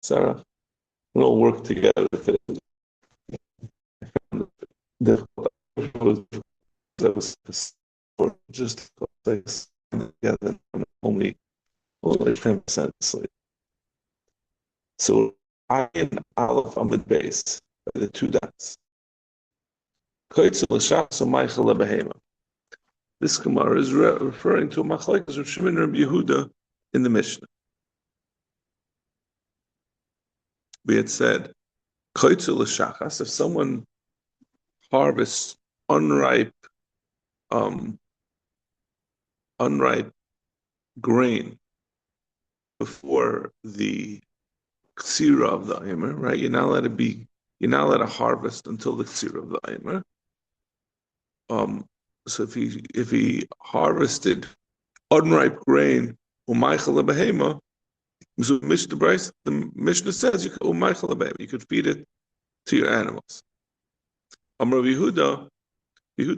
Sarah, we all work together. Difficult. That was just place together only 10% sleep. So I and Aleph on the base by the two dots. This Gemara is referring to Machlekes of Shimon and Yehuda in the Mishnah. We had said, if someone harvests unripe grain before the ksira of the Eimer, right? You're not allowed to harvest until the ksira of the Eimer. So if he harvested unripe grain, the Mishnah says you could feed it to your animals. Amar Yehuda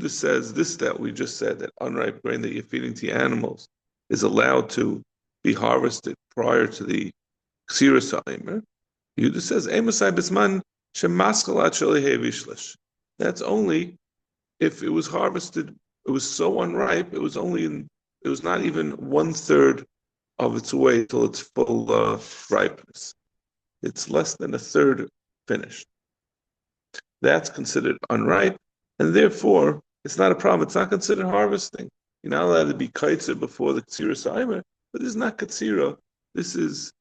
says this, that we just said, that unripe grain that you're feeding to your animals is allowed to be harvested prior to the ksira sa'imer. Yehuda says that's only if it was harvested. It was so unripe. It was not even 1/3 of its way till its full ripeness. It's less than 1/3 finished. That's considered unripe, and therefore it's not a problem. It's not considered harvesting. You're not allowed to be kaitzer before the ksira sa'imer, but this is not katsira. This is,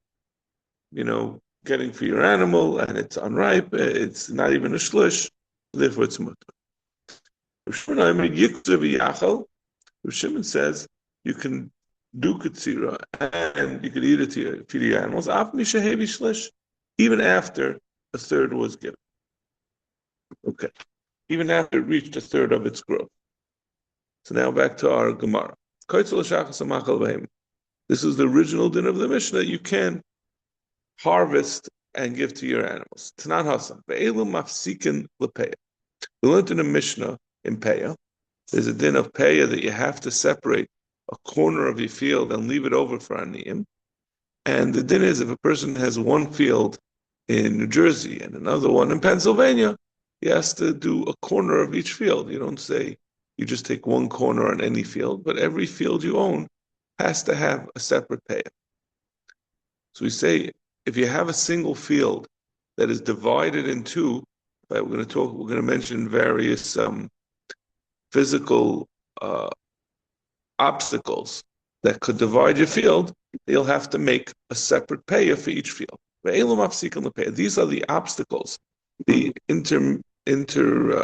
getting for your animal, and it's unripe. It's not even a shlish, therefore it's mutter. Shimon says you can do katsira and you could eat it to feed your animals, even after 1/3 was given. Okay, even after it reached 1/3 of its growth. So now back to our Gemara. This is the original din of the Mishnah. You can harvest and give to your animals. Tanan Hasan. Ve'elu mafsikin lepeya. We learned in the Mishnah in Peya. There's a din of Peya that you have to separate a corner of your field and leave it over for aniyim. And the din is if a person has one field in New Jersey and another one in Pennsylvania, he has to do a corner of each field. You don't say you just take one corner on any field, but every field you own has to have a separate Peya. So we say if you have a single field that is divided in two, right, we're going to mention various physical obstacles that could divide your field. You'll have to make a separate Peya for each field. These are the obstacles, the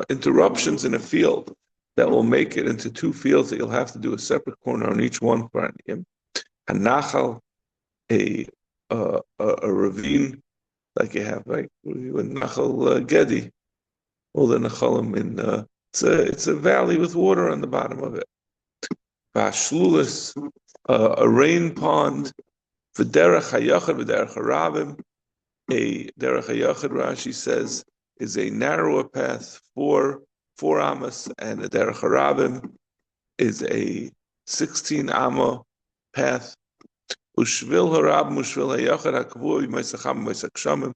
interruptions in a field that will make it into two fields that you'll have to do a separate corner on each one for aniyim. A nachal, a ravine, like you have, right? With Nachal Gedi, all the Nachalim in it's a valley with water on the bottom of it. Vashlulis, a rain pond. V'derech hayachad, v'derech harabim. A derech hayachad, Rashi says, is a narrower path, four amas, and a derech harabim is a 16 amma path. Ushvil harabim, ushvil hayachad, hakavur, y'maisacham, y'maisakshamim,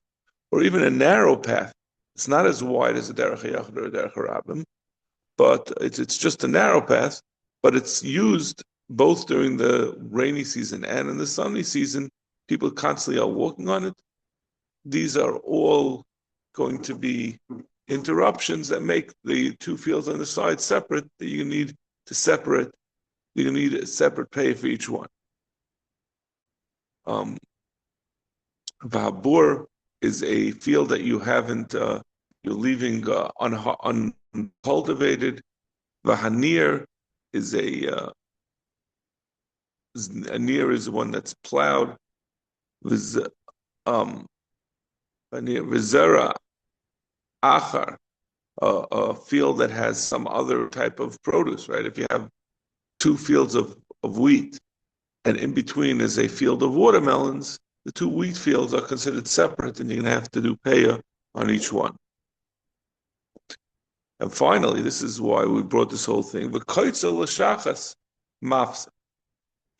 or even a narrow path. It's not as wide as a derech hayachad or a derech harabim, but it's just a narrow path, but it's used both during the rainy season and in the sunny season. People constantly are walking on it. These are all going to be interruptions that make the two fields on the side separate, that you need to separate. You need a separate pay for each one. Vahabur is a field that you haven't, you're leaving uncultivated. Vahanir is a near is one that's plowed. Vizera achar, a field that has some other type of produce, right? If you have two fields of wheat, and in between is a field of watermelons, the two wheat fields are considered separate, and you're going to have to do peya on each one. And finally, this is why we brought this whole thing.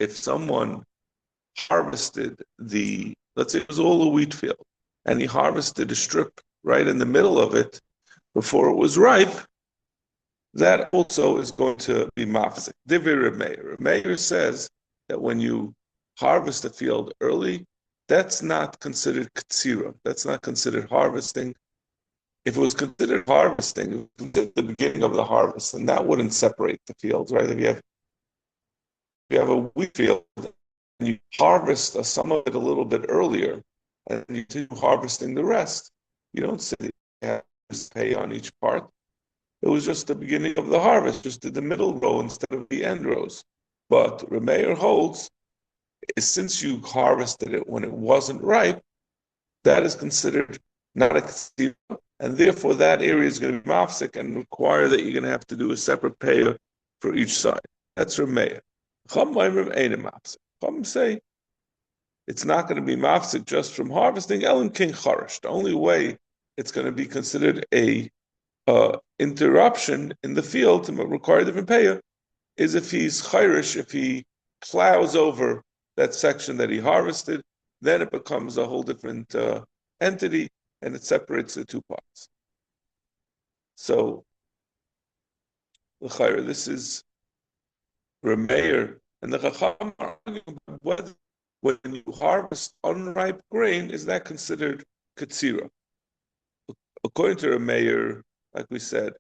If someone harvested let's say it was all a wheat field, and he harvested a strip right in the middle of it before it was ripe, that also is going to be mafsik. Divrei Reb Meir. Reb Meir says that when you harvest a field early, that's not considered ktsira. That's not considered harvesting. If it was considered harvesting, it was considered the beginning of the harvest, and that wouldn't separate the fields, right? If you have a wheat field and you harvest some of it a little bit earlier, and you do harvesting the rest, you don't say you have to pay on each part. It was just the beginning of the harvest, just the middle row instead of the end rows. But Remeir holds, since you harvested it when it wasn't ripe, that is considered not a ktsira, and therefore that area is going to be mafsik and require that you're going to have to do a separate payer for each side. That's Remeir. Chum say it's not going to be mafsik just from harvesting. Elim king charish. The only way it's going to be considered a interruption in the field to require a different payer is if he's chayrish, if he plows over that section that he harvested, then it becomes a whole different entity and it separates the two parts. So, l'chayr, this is Remeir, and the Chacham are arguing whether when you harvest unripe grain, is that considered katsira? According to Remeir, like we said,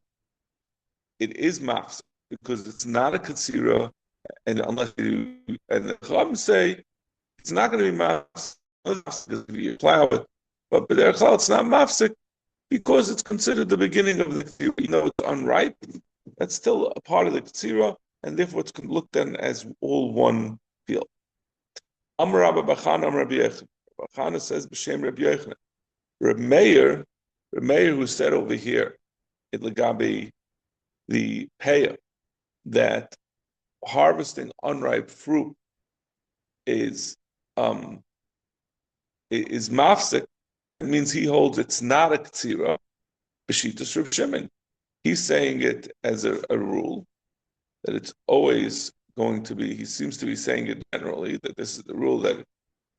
it is mafsik because it's not a katsira, and unless you and the Chacham say it's not going to be mafsik because you plow it, but it's not mafsik because it's considered the beginning of the katsira. Even though it's unripe, that's still a part of the katsira, and therefore it's looked at as all one field. Amar Rabba Bachana, Amar Rabbi Yochanan. Bachana says b'shem Rabbi Yochanan. Reb Meir who said over here in Legabi the paya that harvesting unripe fruit is mafsik. It means he holds it's not a ktsira. B'shitas Reb Shimon. He's saying it as a rule that it's always going to be. He seems to be saying it generally that this is the rule that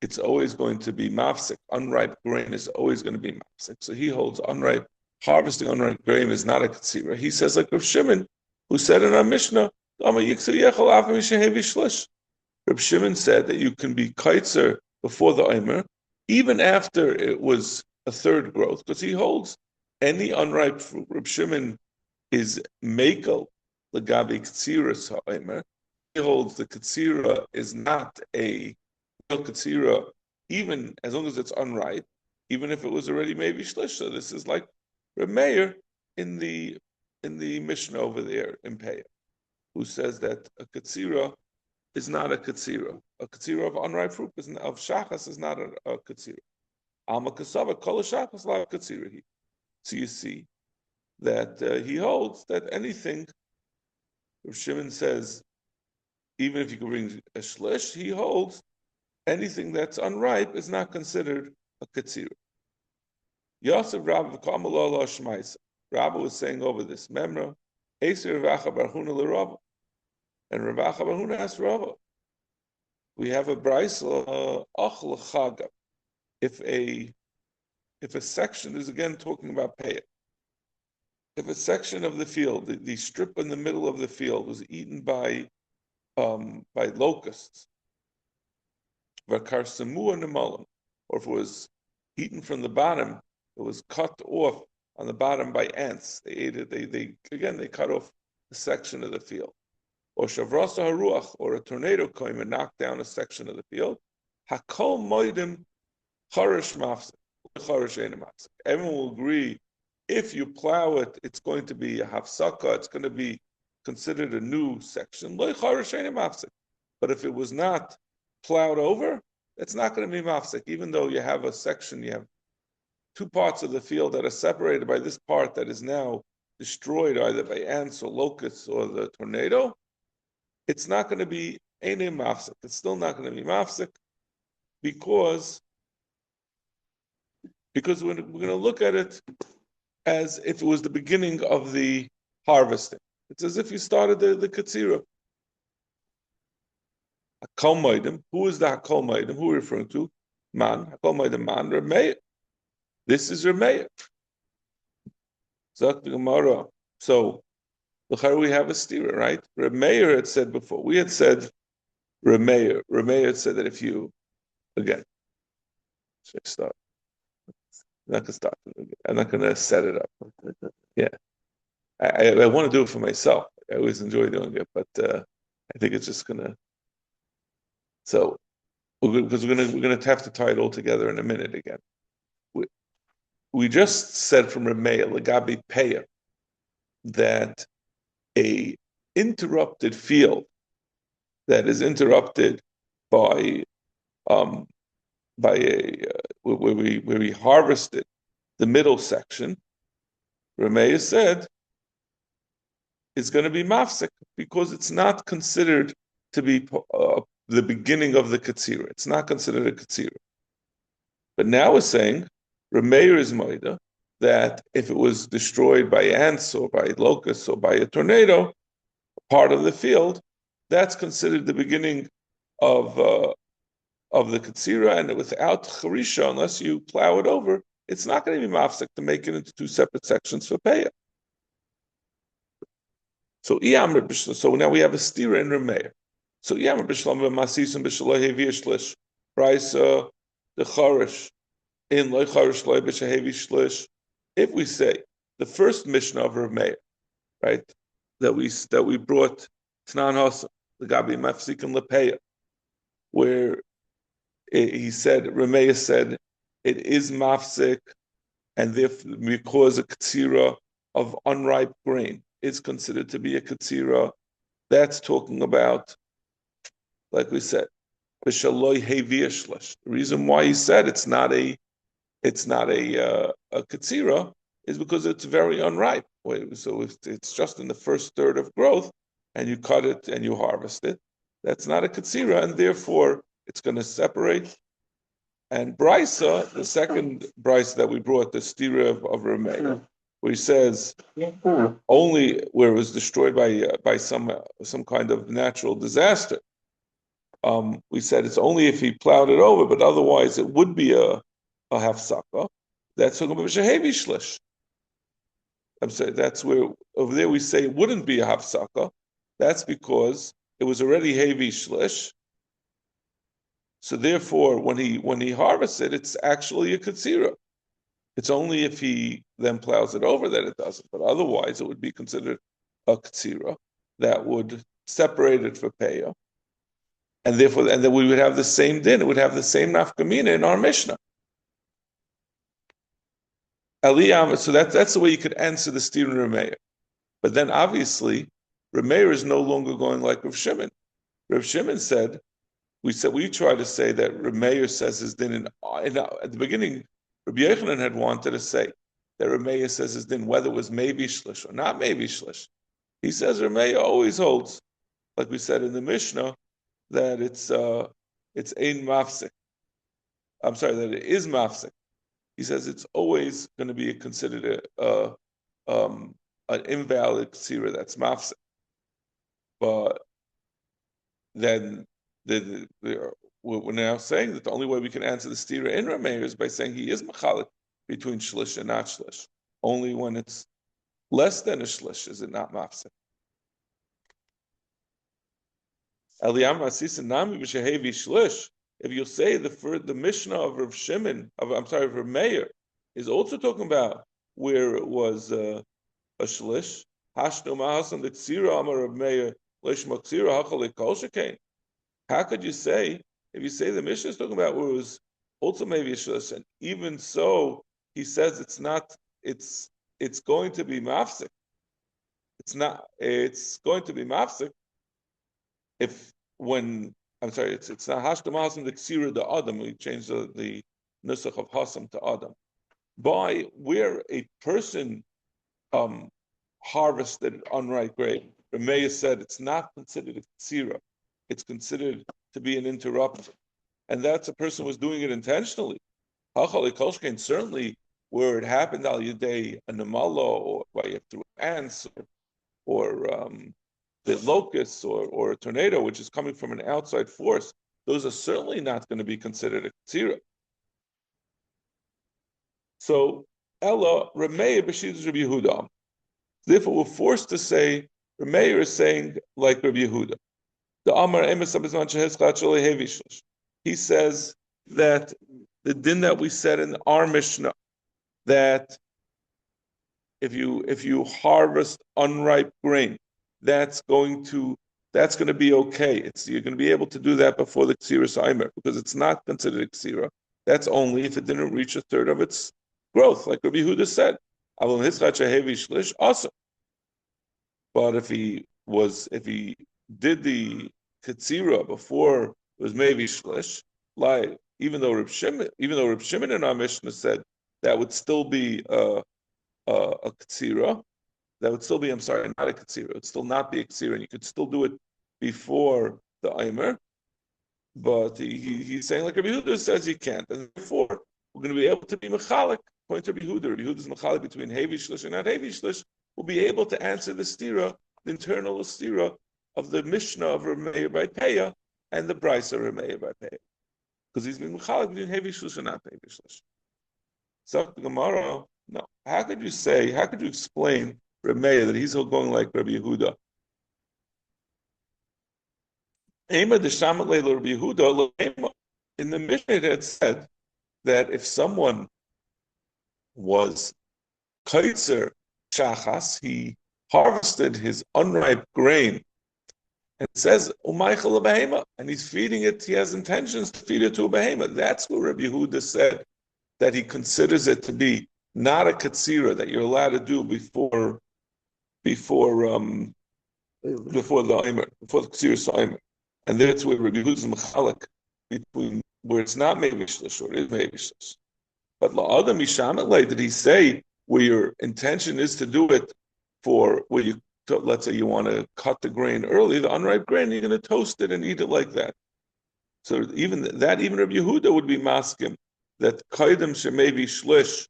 it's always going to be mafsik. Unripe grain is always going to be mafsik. So he holds harvesting unripe grain is not a ktsira. He says like Reb Shimon, who said in our Mishnah, Reb Shimon said that you can be kaitzer before the Omer, even after it was a third growth, because he holds any unripe fruit. Reb Shimon is mekel legabi ktsiras ha'omer. He holds the ktsira is not a real ktsira, even as long as it's unripe, even if it was already maybe shlish. So this is like Reb Meir in the Mishnah over there in Peah, who says that a ktsira is not a ktsira. A ktsira of unripe fruit of shachas is not a ktsira. Alma kasava kol shachas la ktsira. So you see that he holds that anything. Rav Shimon says, even if you can bring a shlish, he holds anything that's unripe is not considered a katsira. Yosef Rabba Kamalala Shmaisa. Rabba was saying over this memra, Eser Ravacha Barhuna l'Rabba, and Ravacha Barhuna asked Rabba. We have a brayso ach l'chaga. If a section is again talking about payah. If a section of the field, the strip in the middle of the field, was eaten by locusts, or if it was eaten from the bottom, it was cut off on the bottom by ants. They ate it. They cut off a section of the field. Or shavrasa haruach, or a tornado came and knocked down a section of the field. Hakol moedim charish mafsek. Everyone will agree. If you plow it, it's going to be a hafsaka. It's going to be considered a new section. But if it was not plowed over, it's not going to be mafsek. Even though you have a section, you have two parts of the field that are separated by this part that is now destroyed either by ants or locusts or the tornado. It's not going to be eine mafsek. It's still not going to be mafsek because we're going to look at it as if it was the beginning of the harvesting. It's as if you started the katsira. Hakol Moedim. Who is the Hakol Moedim? Who are we referring to? Man. Hakol Moedim Man. Remeir. This is Remeir. Zak the Gemara. So, look how we have a stira, right? Remeir had said before. We had said Remeir. Remeir had said that if you, again, should I start? I'm not going to start. I'm not going to set it up. Yeah. I want to do it for myself. I always enjoy doing it, but I think it's just going to. So, because we're going to have to tie it all together in a minute again. We just said from Remeir, Lagabi Peya, that a interrupted field that is interrupted by where we harvested the middle section, Remeir said is going to be mafsek because it's not considered to be the beginning of the katsira. It's not considered a katsira. But now we're saying Remeir is moida that if it was destroyed by ants or by locusts or by a tornado, part of the field, that's considered the beginning of the katsira, and without charisha, unless you plow it over, it's not going to be mafsek to make it into two separate sections for peya. So now we have a stira in Remeir. So price the charish in loy charish loy b'shehevi shlish. If we say the first Mishnah of Remeir, right, that we brought Tnan Hasa, the Gabi Mafsik and Lepeya, where he said, Remeir said, it is mafsik, and therefore because a katsira of unripe grain is considered to be a katsira. That's talking about, like we said, b'shaloi heviashlish. The reason why he said it's not a katsira is because it's very unripe. So if it's just in the first third of growth, and you cut it and you harvest it, that's not a katsira, and therefore it's going to separate. And Brisa, the second Brisa that we brought, the stira of Remeir, where he says only where it was destroyed by some kind of natural disaster. We said it's only if he plowed it over, but otherwise it would be a hafsaka. That's talking about shehevi shlish. I'm sorry, that's where over there we say it wouldn't be a hafsaka. That's because it was already hevi shlish. So therefore, when he harvests it, it's actually a katsira. It's only if he then plows it over that it doesn't. But otherwise, it would be considered a katsira that would separate it for peya, and therefore, and then we would have the same din. It would have the same nafkamina in our Mishnah. Aliyam. So that's the way you could answer the Stephen Remeir. But then obviously, Remeir is no longer going like Rav Shimon. Rav Shimon said. We try to say that Remeir says his din at the beginning. Rabbi Yochanan had wanted to say that Remeir says his din whether it was maybe shlish or not maybe shlish. He says Remeir always holds, like we said in the Mishnah, that it's ein mafsik. I'm sorry, that it is mafsik. He says it's always going to be considered an invalid ksira that's mafsik. But then we're now saying that the only way we can answer the stira in Remeir is by saying he is machalik between shlish and not shlish. Only when it's less than a shlish is it not mafsek. If you say the Mishnah of Rav Shimon, of Remeir, is also talking about where it was a shlish. Hashnu mahasan the ksira amar Rav Meir leishma ksira hachal lekol shekain. How could you say, if you say the Mishnah is talking about where it was also maybe a shlish, and even so, he says it's going to be mafsik. It's going to be mafsik it's not hashtam hasam the ksira the adam. We changed the nusach of hasam to adam. By where a person harvested unripe grain, Remeir said it's not considered a ksira. It's considered to be an interruption. And that's a person was doing it intentionally. Certainly where it happened al yedei a namala or by through ants or the locusts or a tornado, which is coming from an outside force, those are certainly not going to be considered a katsira. So Ella Remeir b'shidus Rabbi Yehuda. Therefore, we're forced to say Remeir is saying like Rabbi Yehuda. The Amar Emes Abizman Shehezchat Shalei Hevi Shlish. He says that the din that we said in our Mishnah, that if you harvest unripe grain, that's going to be okay. You're going to be able to do that before the Ksira Saimer, because it's not considered a Ksira. That's only if it didn't reach a third of its growth, like Rabbi Yehuda said. Awesome. But if he did the Katsira before it was maybe Shlish, like even though Reb Shimon in our Mishnah said that would still be a Katsira, that would still be, I'm sorry, not a Katsira, it would still not be a Katsira, and you could still do it before the Aimer, but he's saying like Rabbi Yehuda says you can't, and therefore we're going to be able to be Mechalik, according to Rabbi Yehuda. Rabbi Yehuda is Mechalik between Hevi Shlish and not Hevi Shlish. We'll be able to answer the stira, the internal stira of the Mishnah of Remeir by Peah and the Brisa of Remeir by Peah. Because he's been Mechalik between Hevi Shlish and not Hevi Shlish. So the Gemara, no. How could you explain Remeir that he's going like Rabbi Yehuda? In the Mishnah it had said that if someone was kaitzer shachas, he harvested his unripe grain, and it says umaychel behema, and he's feeding it. He has intentions to feed it to a behema. That's what Rabbi Yehuda said, that he considers it to be not a katsira that you're allowed to do before the aimer, before the katsira aimer, and that's where Rabbi Yehuda is mechalik between where it's not maybe shlish or it is maybe shlish. But la'adam mishamet, did he say where your intention is to do it for where you, let's say you want to cut the grain early, the unripe grain, you're going to toast it and eat it like that. So even Rabbi Yehuda would be maskim that kaidem shemevi shlish.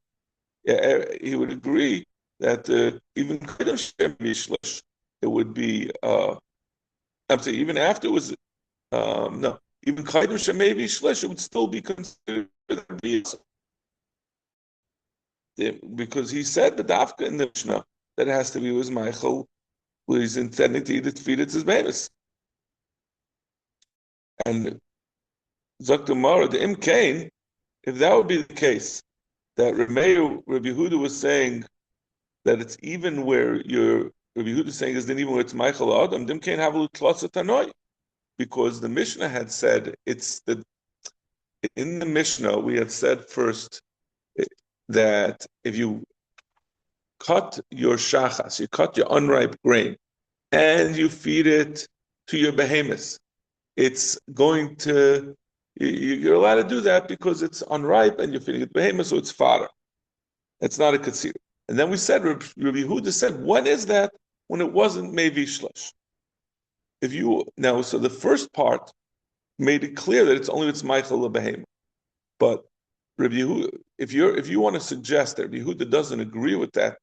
He would agree that even kaidem shemevi shlish, it would be. I'm saying even after it was no, even kaidem shemevi shlish, it would still be considered because he said the dafka in the Mishnah that it has to be with Michael, who is intending to eat it, feed it his babies. And Zaktamara, the Imkain, if that would be the case, that Rabbi Yehuda was saying that it's even where Rabbi Yehuda is saying is then even where it's Michael Adam, Dimkain Havalu Tlasa Tanoi, because the Mishnah had said in the Mishnah we had said first that if you cut your shachas, you cut your unripe grain, and you feed it to your behemoths, it's going to, you're allowed to do that because it's unripe and you're feeding it to behemoths, so it's fodder. It's not a katsir. And then we said, Rabbi Yehuda said, when is that? When it wasn't maybe shlish. So the first part made it clear that it's only it's Michael behemoth. But Rabbi Yehuda, if you want to suggest that Rabbi Yehuda doesn't agree with that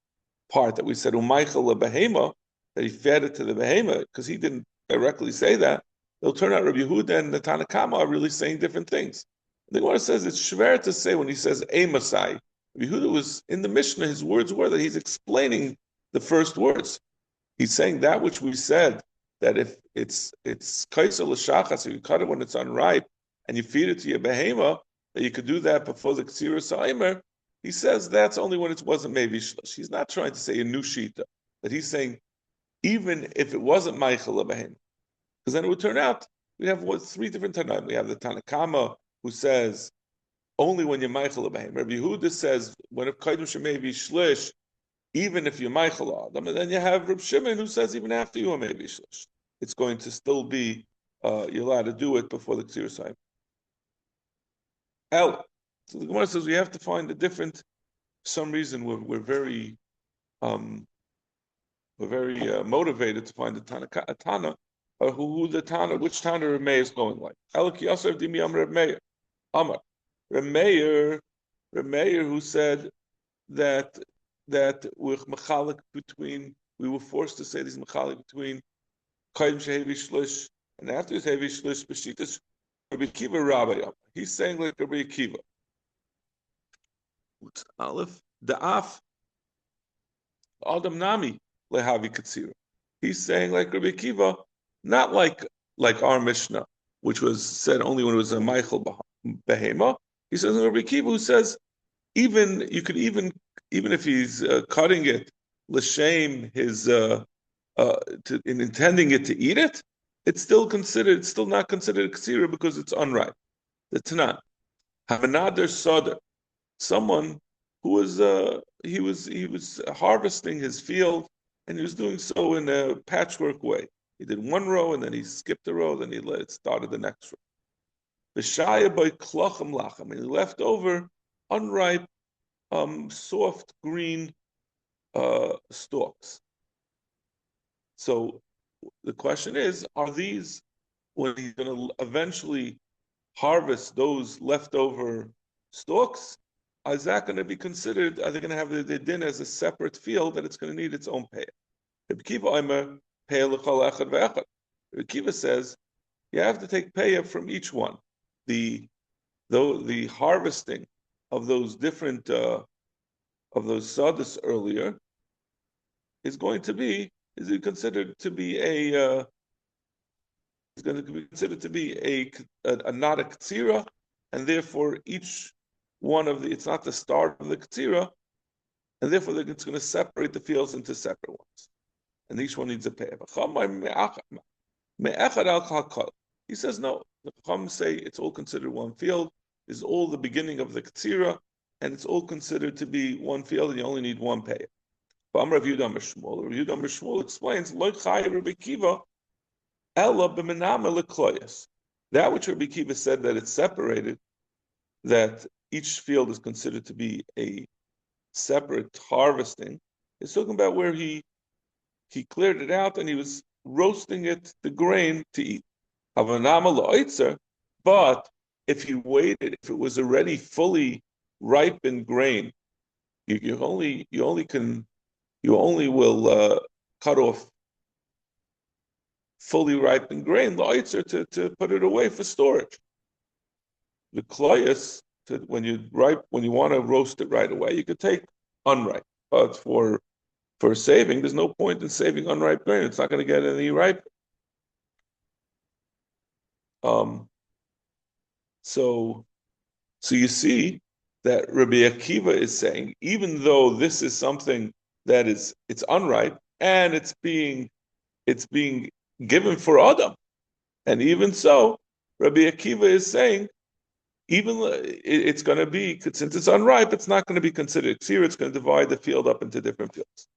part that we said Umaychel behema, that he fed it to the behema, because he didn't directly say that, it'll turn out Rabbi Yehuda and the Tanna Kama are really saying different things. The Gemara says it's schwer to say when he says a Masai. Rabbi Yehuda was in the Mishnah, his words were that he's explaining the first words. He's saying that which we said, that if it's kaisel l'shachas, if you cut it when it's unripe and you feed it to your behema, that you could do that before the Ksira Saimer. He says that's only when it wasn't maybe shlish. He's not trying to say a new shita, but he's saying even if it wasn't Michael Abahem, because then it would turn out we have three different Tanaim. We have the Tanna Kama who says only when you're Michael Abahem. Rabbi Yehuda says when it Kaidim Shemei Shlish, even if you're Michael Adam, and then you have Reb Shimon who says even after you are maybe shlish, it's going to still be you're allowed to do it before the Ksira Saimer. So the Gemara says we have to find a different. For some reason we're very motivated to find a Tana, who the Tana, which Tana Remei is going like. Elki Yosef Dimi Amar Remeir, Amar Remeir, who said that we're mechalik between. We were forced to say these mechalik between Kaim shehevi shlish, and after his hevi shlish, b'shitas Rabbi Akiva Rabbi. He's saying like Rabbi Akiva. Aleph, the af Adam Nami lehavi katsira. He's saying like Rabbi Akiva, not like our Mishnah, which was said only when it was a Michael Behema. He says Rabbi Akiva, who says even you could even if he's cutting it l'shem his in intending it to eat it, it's still not considered katsira because it's unripe. The Tanan. Havanader Soder, someone who was he was harvesting his field and he was doing so in a patchwork way. He did one row and then he skipped a row, then he started the next row. B'shaya by klochem lachem, and he left over unripe, soft green stalks. So the question is, are these, when he's going to eventually harvest those leftover stalks, is that going to be considered, are they going to have the din as a separate field that it's going to need its own pay? Rabbi Kiva says, you have to take payah from each one. The harvesting of those different, of those sadis earlier is going to be, is considered to be a not a katsira, and therefore each one of it's not the start of the katsira, and therefore it's going to separate the fields into separate ones, and each one needs a pay. He says no. The Chacham say it's all considered one field. Is all the beginning of the katsira, and it's all considered to be one field, and you only need one pay. But Rav Yehuda Shmuel explains Lo Chai Rabbi Kiva Ella b'mename lekloyas. That which Rabbi Kiva said that it's separated, that each field is considered to be a separate harvesting, is talking about where he cleared it out and he was roasting it, the grain, to eat. Havanama la'oitzer, but if he waited, if it was already fully ripened grain, you only will cut off fully ripened grain, la'oitzer, to put it away for storage. The kloyas, when you want to roast it right away, you could take unripe. But for saving, there's no point in saving unripe grain. It's not going to get any ripe. So you see that Rabbi Akiva is saying, even though this is something that it's unripe and it's being given for Adam, and even so, Rabbi Akiva is saying, even it's going to be, since it's unripe, it's not going to be considered ksir. It's going to divide the field up into different fields.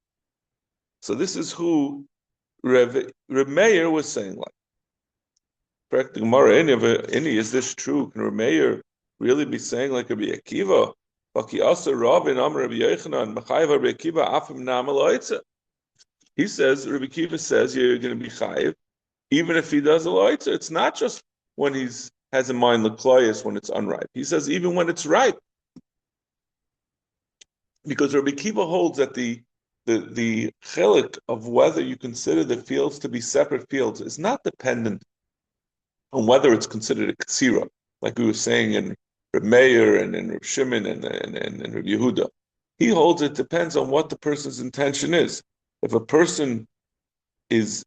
So this is who Reb Meir was saying like. Correct, Gemara, any is this true? Can Reb Meir really be saying like Rabbi Akiva? He says, Rabbi Akiva says you're going to be chayiv, even if he does a loitza. It's not just when he's has in mind l'kloyas when it's unripe. He says even when it's ripe, because Rabbi Akiva holds that the chelik of whether you consider the fields to be separate fields is not dependent on whether it's considered a katsira, like we were saying in Reb Meir and in Reb Shimon and Reb Yehuda. He holds it depends on what the person's intention is. If a person is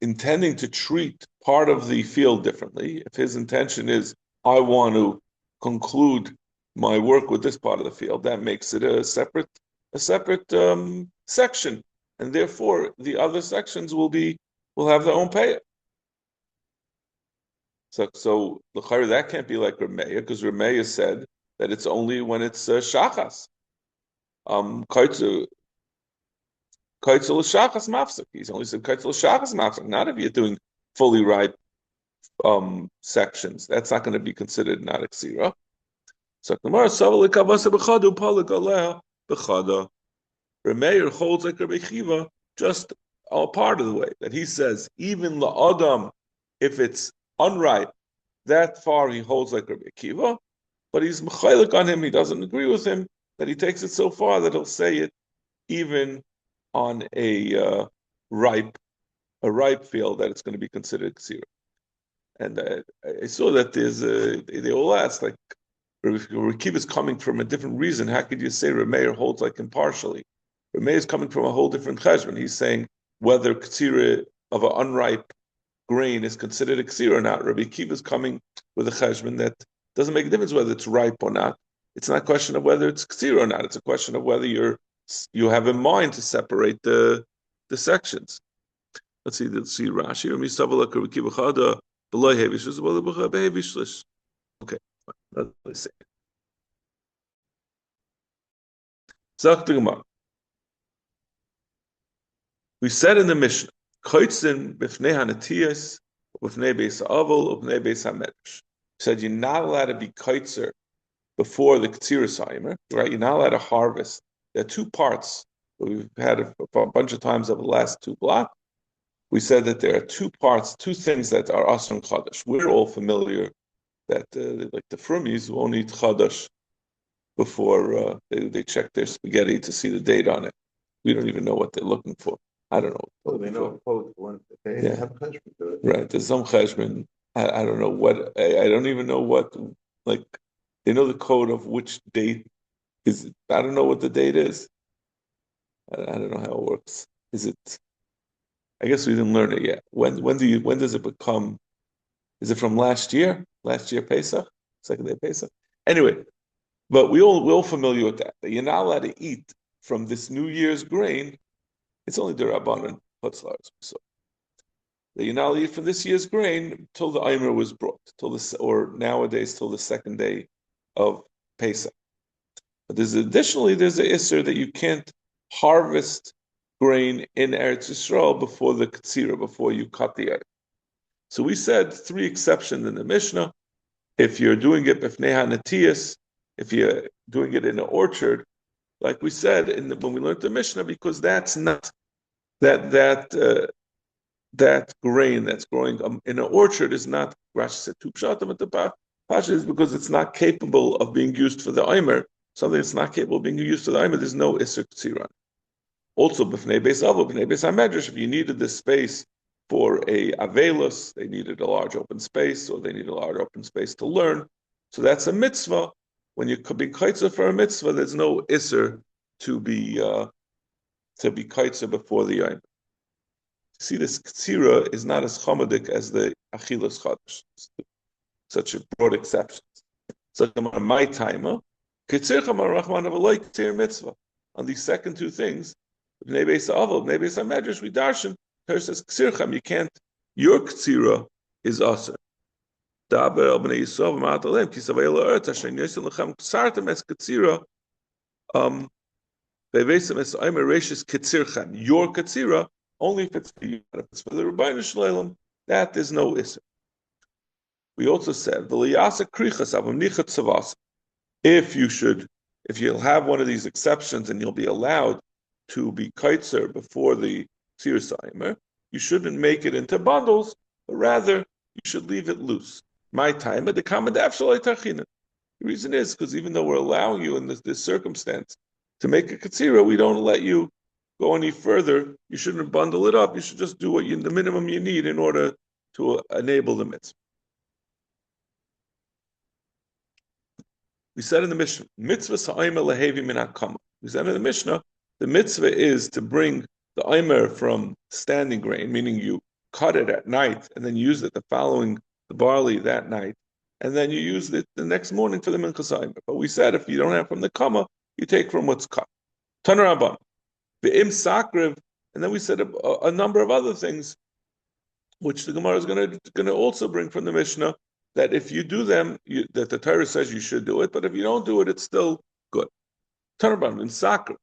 intending to treat part of the field differently, if his intention is, I want to conclude my work with this part of the field, that makes it a separate section, and therefore the other sections will have their own pay. So that can't be like Rameya, because Rameya said that it's only when it's shachas. Kaitzel shachas mafsek. He's only said kaitzel shachas mafsek. Not if you're doing fully ripe sections. That's not going to be considered not a ksira. So Gemara saval lekavasa b'chadu palik aleh b'chada. Rameir holds like Rabbi Akiva just a part of the way that he says even la'adam, if it's unripe, that far he holds like Rabbi Akiva, but he's mechaylik on him. He doesn't agree with him that he takes it so far that he'll say it even on a ripe a ripe field, that it's going to be considered ksira. And I saw that they all asked, like, Rekiv is coming from a different reason. How could you say Remeir holds like impartially? Remeir is coming from a whole different cheshbon. He's saying whether ksira of an unripe grain is considered a ksira or not. Rabbi Akiva is coming with a cheshbon that doesn't make a difference whether it's ripe or not. It's not a question of whether it's ksira or not. It's a question of whether you have in mind to separate the sections. Let's see Rashi. Okay, let's see. We said in the Mishnah, Koitzin b'fnei hanatiyas, b'fnei beis ha'avel, b'fnei beis hamedrash. Said you're not allowed to be koitzer before the Ketziras Haimer, right? You're not allowed to harvest. There are two parts that we've had a bunch of times over the last two blocks. We said that there are two parts, two things that are Asr and Chadash. We're all familiar that, like the Frumis, won't eat Chadash before they check their spaghetti to see the date on it. We don't even know what they're looking for. I don't know. Well, they know they have a cheshbon to it. Right. There's some cheshbon. I don't know what. I don't even know what. Like, they know the code of which date is. I don't know what the date is. I don't know how it works. Is it? I guess we didn't learn it yet. When does it become? Is it from last year? Last year Pesach, second day Pesach. Anyway, but we're all familiar with that. That you're not allowed to eat from this New Year's grain. It's only the Rabbanan Hutzlars. So that you're not allowed to eat from this year's grain till the Eimer was brought, or nowadays till the second day of Pesach. But there's the Isser that you can't harvest grain in Eretz Yisrael before the Ketzira, before you cut the earth. So we said three exceptions in the Mishnah. If you're doing it b'fnei hanatiyas, if you're doing it in an orchard, like we said when we learned the Mishnah, because that's not that grain that's growing in an orchard is not. Rashi said two pshatim at the pasha is because it's not capable of being used for the Eimer. Something that's not capable of being used for the Eimer, there's no Isser K'tzira. Also, b'fnei beis avos, b'fnei beis hamedrash, if you needed this space for a avelus, they needed a large open space, or they need a large open space to learn. So that's a mitzvah. When you could be kaitzer for a mitzvah, there's no isser to be kaitzer before the yom. See, this ktsira is not as chomadik as the achilas chadash. Such a broad exception. So my timer, ktsir chamar rachman of a like ktsir mitzvah. On these second two things, b'nei beis ha'avel, b'nei beis hamedrash, we darshan. Her says ktsircham, you can't. Your ktsira is aser. Your katsira, only if it's for you. If it's for the Rebbeinu Shalom, that is no isser. We also said if you'll have one of these exceptions and you'll be allowed to be kaitzer before the ksir saimer, you shouldn't make it into bundles, but rather you should leave it loose. My time, but the common the reason is because even though we're allowing you in this circumstance to make a katsira, we don't let you go any further. You shouldn't bundle it up. You should just do the minimum you need in order to enable the mitzvah. We said in the Mishnah, mitzvah sa'aymer lehevi min hakama. We said in the Mishnah, the mitzvah is to bring the aymer from standing grain, meaning you cut it at night and then use it the barley that night, and then you use it the next morning for the minchas aymer. But we said if you don't have from the kama, you take from what's cut. Tanarabban, the im sakriv, and then we said a number of other things, which the Gemara is going to also bring from the Mishnah, that if you do them, that the Torah says you should do it, but if you don't do it, it's still good. Tanarabban, im sakriv.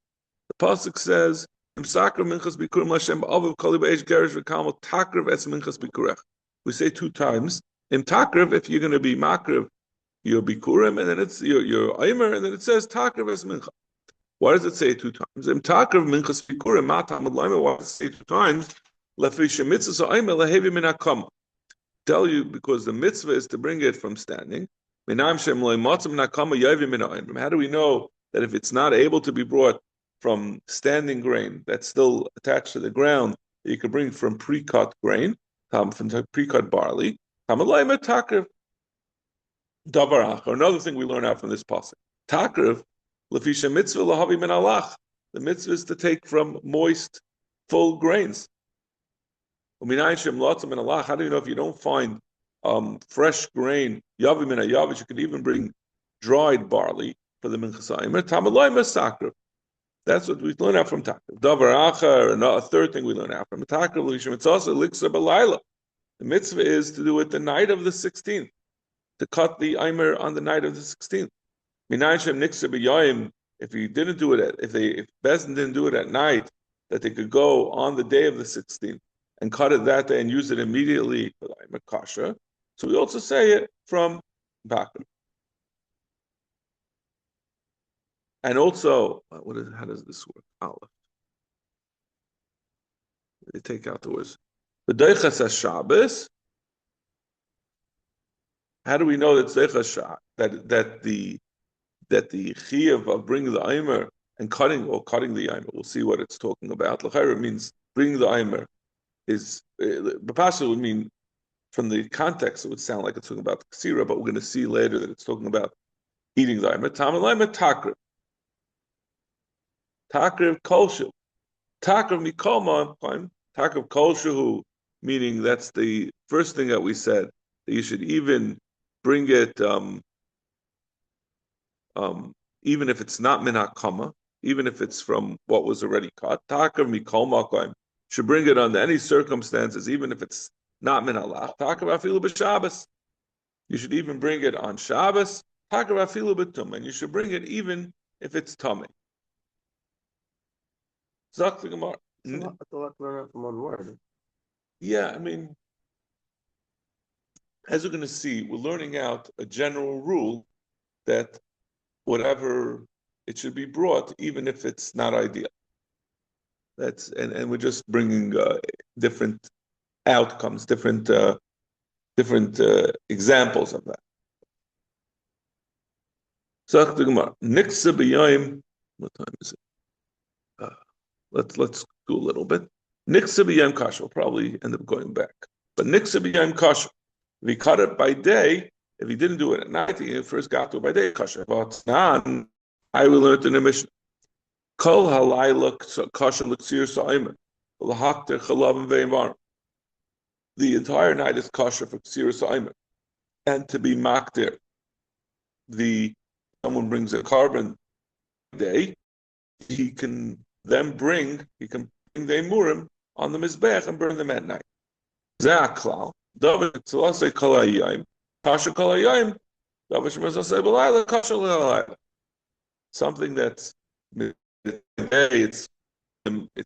The pasuk says, im sakriv minchas bikurim lashem aviv kali b'eish gerish v'kamal takriv es minchas bikurech. We say two times. In takriv, if you're going to be makriv, your bikurim, and then it's your aymer, and then it says takriv es mincha. Why does it say two times? In takriv minchas bikurim, matam alaymer. Why does it say two times? Lefisha mitzvah aymer lehevi min hakama. Tell you because the mitzvah is to bring it from standing. How do we know that if it's not able to be brought from standing grain that's still attached to the ground, that you could bring from pre-cut grain, from pre-cut barley. Takriv davar acher. Another thing we learn out from this pasuk. Takriv lefisha mitzvah lahavi min alach. The mitzvah is to take from moist, full grains. How do you know if you don't find fresh grain? Yavi min yavish. You could even bring dried barley for the minchas ha'omer. Tamaloi masakriv. That's what we learn out from Takriv. Davar acher. A third thing we learn out from Takriv. It's also elixir b'layla. The mitzvah is to do it the night of the 16th, to cut the Eimer on the night of the 16th. If he didn't do it, if Bezdin didn't do it at night, that they could go on the day of the 16th and cut it that day and use it immediately for the Eimer kasha. So we also say it from Bakr. And also, how does this work? Aleph. They take out the words. The Shabbos. How do we know that the chiyuv of bringing the Eimer and cutting the Eimer? We'll see what it's talking about. L'chayra means bringing the Eimer is Bapasha would mean from the context it would sound like it's talking about the ksira, but we're going to see later that it's talking about eating the Eimer. Tam Eimer takriv. Takriv kolshu. Takriv mikol ma'im. Takriv kolshu, meaning that's the first thing that we said, that you should even bring it, even if it's not min hakama, even if it's from what was already cut. Takriv mikol ma'im. Should bring it under any circumstances, even if it's not min halach. Takriv afilu b'Shabbos. You should even bring it on Shabbos. Takriv afilu b'tum, and you should bring it even if it's tummy. Zak the Gemara. It's a lot to learn from one word. Yeah, I mean, as we're going to see, we're learning out a general rule that whatever it should be brought, even if it's not ideal. And we're just bringing different outcomes, different examples of that. Zak the Gemara. Niksa b'yayim. What time is it? Let's do a little bit. Niksa b'yayim kasha. We'll probably end up going back. But niksa b'yayim kasha. If he cut it by day, if he didn't do it at night, he first got to it by day, kasha. But now, I will learn it in the Mishnah. Kol halayla kasha l'ksir sa'imer. L'hakter chalav ve'imvar. The entire night is kasha for ksir sa'imer. And to be makter, someone brings a carbon day, he can bring the emurim on the mizbech and burn them at night. Zaklal, David Tzalase Kalayim, Kasha Kalayim, David Shemazase Balayla, Kasha Lalayla. Something that's it's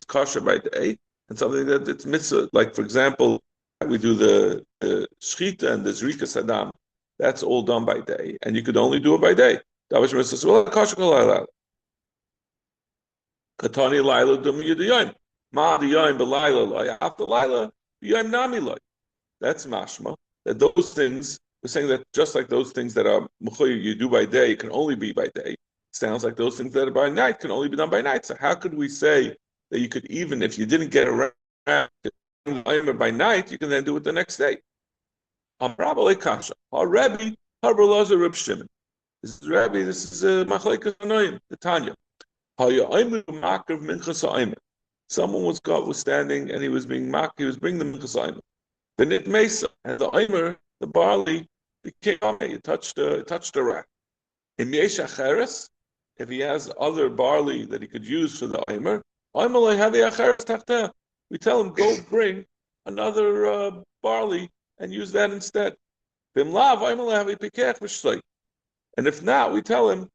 kasha by day, and something that it's mitzvah. Like for example, we do the shchita and the zrika sadam. That's all done by day, and you could only do it by day. David Shemazase Balayla, Kasha Kalayla. Katani Laila Dum Yudayim. Ma Diyayim Belaila Loy. After Laila, Yudayim Nami Loy. That's mashma. That those things, we're saying that just like those things that are you do by day can only be by day. Sounds like those things that are by night can only be done by night. So how could we say that you could even, if you didn't get around by night, you can then do it the next day? Probably kasha. Our Rebbe, Harbar Lazar Reb Shimon. This is Rebbe. This is Machlekes Anoim, the Tanya. Someone was standing and he was being mocked. He was bringing the minchas ha'omer. Then it mesa and the omer, the barley became it touched the rack. In yesh if he has other barley that he could use for the omer, we tell him go bring another barley and use that instead. And if not, we tell him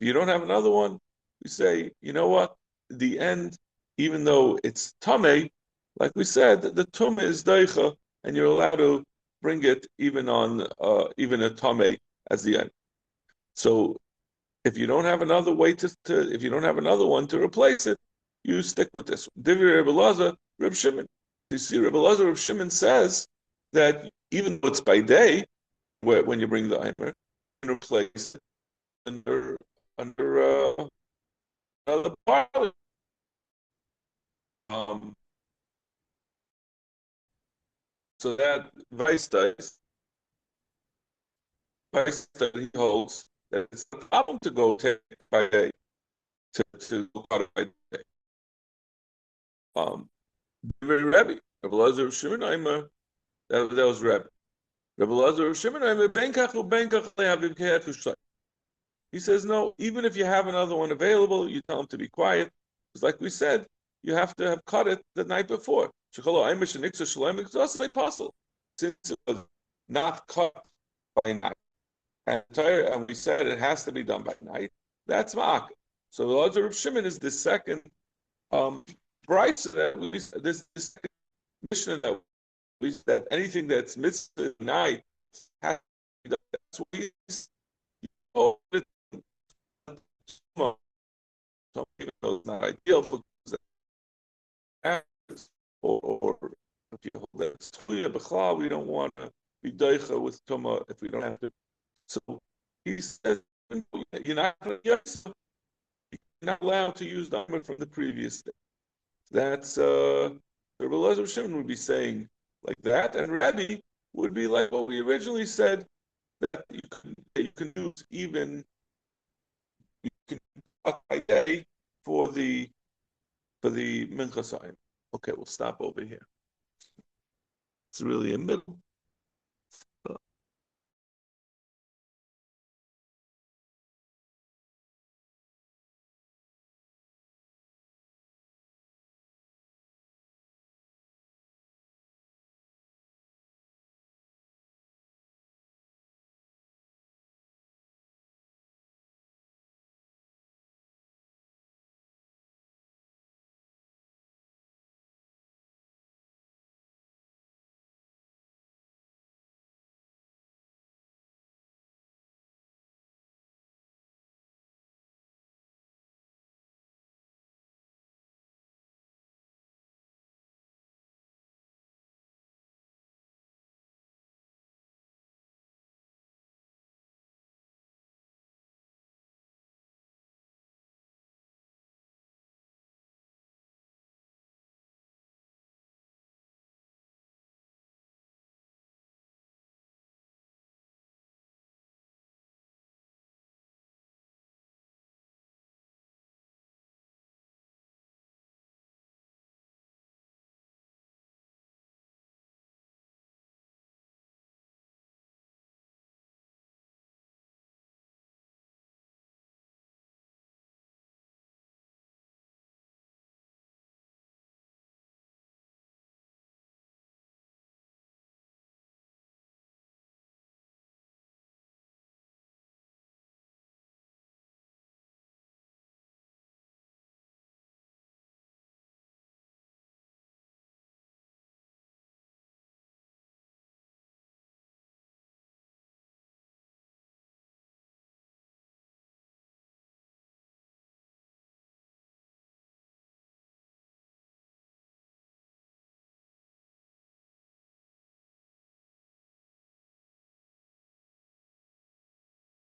if you don't have another one. We say, you know what? The end, even though it's tameh, like we said, the tumah is daicha, and you're allowed to bring it even on even a tameh as the end. So, if you don't have another way if you don't have another one to replace it, you stick with this one. Divrei Rebbe Elazar, Reb Shimon. You see, Rebbe Elazar, Reb Shimon says that even though it's by day, when you bring the Eimer, you can replace it under the barley. So that Vice he holds that it's a problem to go take by day to cut it by day. Rebbe Lazar Shimon Aimer, that was Rebbe. Rebbe Lazar Shimon Aimer Benkach uBenkach lehavim kehetushlay. He says no. Even if you have another one available, you tell him to be quiet. Because, like we said, you have to have cut it the night before. Since it was not cut by night, and we said it has to be done by night, that's ma'ak. So the Lazar of Shimon is the second brisa that we this second mission that we said anything that's mitzvah at night has to be done. That's what we some people know it's not ideal because or if you hold that it's tuya, we don't want to be deicha with tuma if we don't have to. So he says you're not allowed to use the armor from the previous day. That's Rabbi Elazar Shimon would be saying like that, and Rabbi would be like what we originally said that you can use even you can cut by day for the mincha sign. Okay, we'll stop over here. It's really a middle.